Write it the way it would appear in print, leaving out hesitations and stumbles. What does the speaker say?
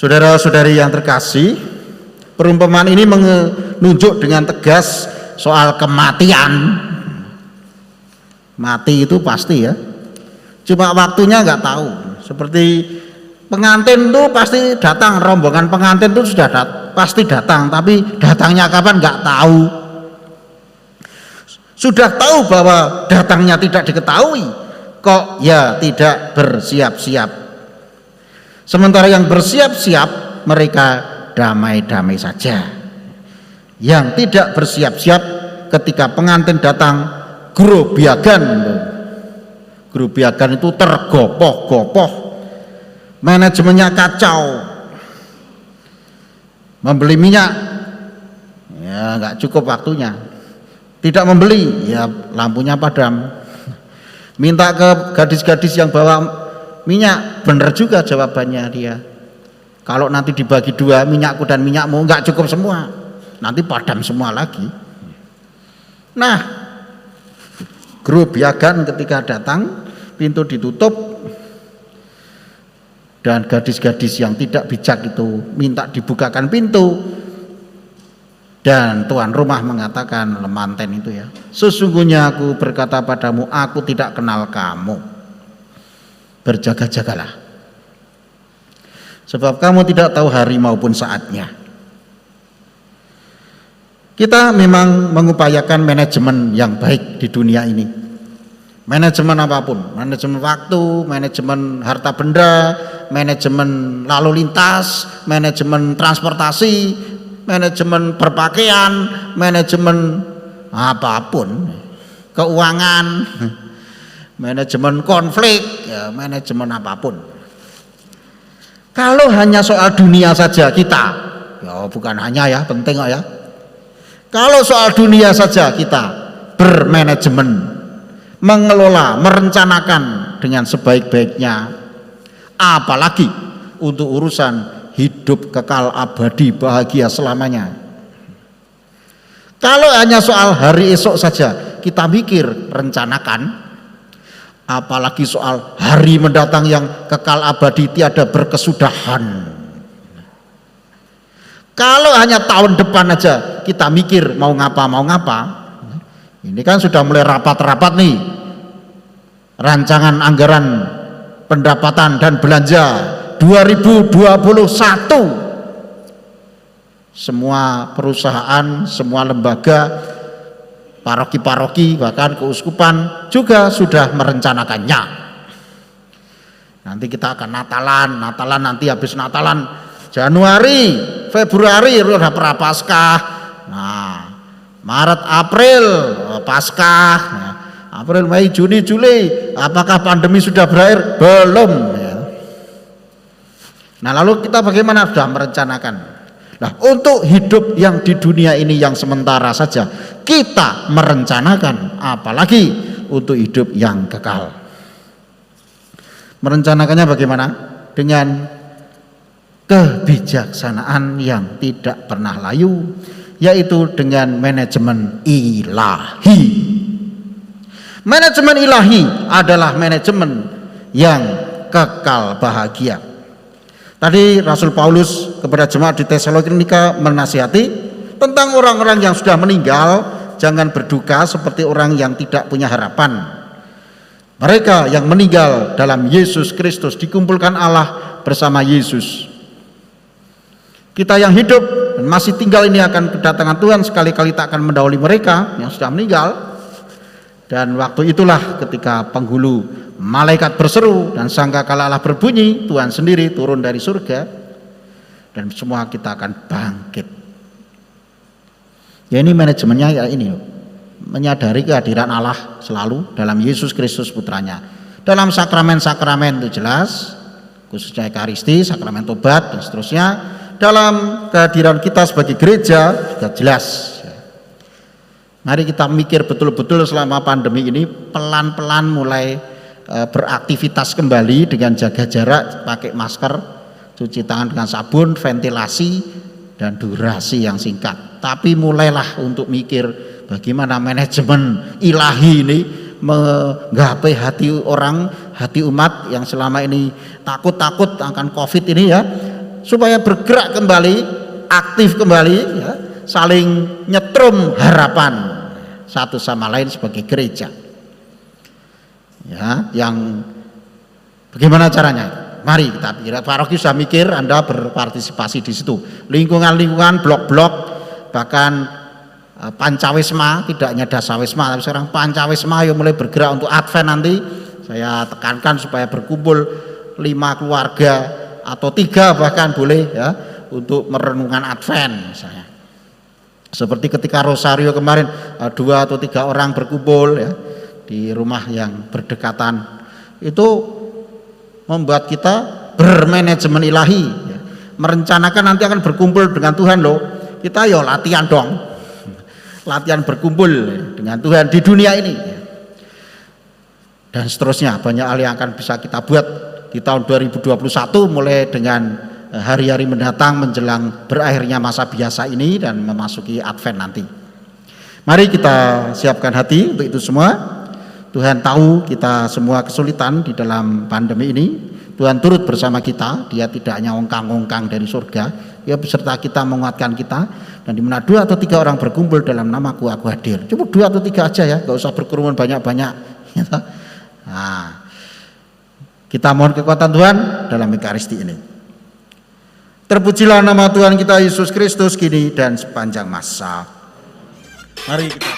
Saudara-saudari yang terkasih, perumpamaan ini menunjuk dengan tegas soal kematian. Mati itu pasti ya, cuma waktunya nggak tahu. Seperti pengantin tuh pasti datang, rombongan pengantin tuh sudah pasti datang, tapi datangnya kapan nggak tahu. Sudah tahu bahwa datangnya tidak diketahui, kok ya tidak bersiap-siap. Sementara yang bersiap-siap mereka damai-damai saja. Yang tidak bersiap-siap ketika pengantin datang, grobiagan itu tergopoh-gopoh, manajemennya kacau, membeli minyak ya nggak cukup waktunya, tidak membeli ya lampunya padam, minta ke gadis-gadis yang bawa minyak, bener juga jawabannya dia, kalau nanti dibagi dua minyakku dan minyakmu nggak cukup semua, nanti padam semua lagi. Nah, grobiagan ketika datang, pintu ditutup, dan gadis-gadis yang tidak bijak itu minta dibukakan pintu, dan tuan rumah mengatakan, lemanten itu ya, sesungguhnya aku berkata padamu, aku tidak kenal kamu, berjaga-jagalah, sebab kamu tidak tahu hari maupun saatnya. Kita memang mengupayakan manajemen yang baik di dunia ini, manajemen apapun, manajemen waktu, manajemen harta benda, manajemen lalu lintas, manajemen transportasi, manajemen berpakaian, manajemen apapun, keuangan, manajemen konflik, ya, manajemen apapun. Kalau hanya soal dunia saja kita, ya bukan hanya ya, penting kok ya. Kalau soal dunia saja kita bermanajemen, mengelola, merencanakan dengan sebaik-baiknya, apalagi untuk urusan hidup kekal abadi bahagia selamanya. Kalau hanya soal hari esok saja kita mikir, rencanakan, apalagi soal hari mendatang yang kekal abadi tiada berkesudahan. Kalau hanya tahun depan aja kita mikir mau ngapa, ini kan sudah mulai rapat-rapat nih, rancangan anggaran pendapatan dan belanja 2021. Semua perusahaan, semua lembaga, paroki-paroki, bahkan keuskupan juga sudah merencanakannya. Nanti kita akan Natalan nanti habis Natalan Januari, Februari udah prapaskah. Nah, Maret, April Paskah, April, Mei, Juni, Juli, apakah pandemi sudah berakhir? Belum ya. Nah, lalu kita bagaimana? Sudah merencanakan. Nah, untuk hidup yang di dunia ini yang sementara saja kita merencanakan, apalagi untuk hidup yang kekal. Merencanakannya bagaimana? Dengan kebijaksanaan yang tidak pernah layu, yaitu dengan manajemen ilahi. Manajemen ilahi adalah manajemen yang kekal bahagia. Tadi Rasul Paulus kepada jemaat di Tesalonika menasihati tentang orang-orang yang sudah meninggal, jangan berduka seperti orang yang tidak punya harapan. Mereka yang meninggal dalam Yesus Kristus dikumpulkan Allah bersama Yesus. Kita yang hidup dan masih tinggal ini akan kedatangan Tuhan, sekali-kali tak akan mendahului mereka yang sudah meninggal. Dan waktu itulah ketika penghulu malaikat berseru dan sangkakala Allah berbunyi, Tuhan sendiri turun dari surga dan semua kita akan bangkit. Ya, ini manajemennya ya ini, menyadari kehadiran Allah selalu dalam Yesus Kristus putranya. Dalam sakramen-sakramen itu jelas, khususnya Ekaristi, sakramen tobat dan seterusnya. Dalam kehadiran kita sebagai gereja juga jelas. Mari kita mikir betul-betul selama pandemi ini, pelan-pelan mulai beraktivitas kembali dengan jaga jarak, pakai masker, cuci tangan dengan sabun, ventilasi dan durasi yang singkat. Tapi mulailah untuk mikir bagaimana manajemen ilahi ini menggapai hati orang, hati umat yang selama ini takut-takut akan COVID ini ya, supaya bergerak kembali, aktif kembali, ya, saling nyetrum harapan satu sama lain sebagai gereja. Ya, yang bagaimana caranya? Mari kita pikir. Paroki sudah mikir, Anda berpartisipasi di situ. Lingkungan-lingkungan, blok-blok, bahkan Pancawisma, tidak hanya Dasawisma, tapi sekarang Pancawisma yang mulai bergerak untuk Advent nanti. Saya tekankan supaya berkumpul 5 keluarga atau 3 bahkan boleh, ya, untuk merenungkan Advent misalnya. Seperti ketika Rosario kemarin 2 atau 3 orang berkumpul, ya, di rumah yang berdekatan, itu membuat kita bermanajemen ilahi, ya. Merencanakan nanti akan berkumpul dengan Tuhan loh. Kita ya latihan dong, latihan berkumpul dengan Tuhan di dunia ini, ya. Dan seterusnya banyak hal yang akan bisa kita buat di tahun 2021 mulai dengan hari-hari mendatang menjelang berakhirnya masa biasa ini dan memasuki Advent nanti. Mari kita siapkan hati untuk itu semua. Tuhan tahu kita semua kesulitan di dalam pandemi ini. Tuhan turut bersama kita. Dia tidak hanya ongkang-ongkang dari surga, Dia beserta kita, menguatkan kita. Dan di mana 2 atau 3 orang berkumpul dalam namaku, aku hadir. Cukup 2 atau 3 aja, ya, gak usah berkerumun banyak-banyak. Nah, kita mohon kekuatan Tuhan dalam Ekaristi ini. Terpujilah nama Tuhan kita Yesus Kristus kini dan sepanjang masa. Mari kita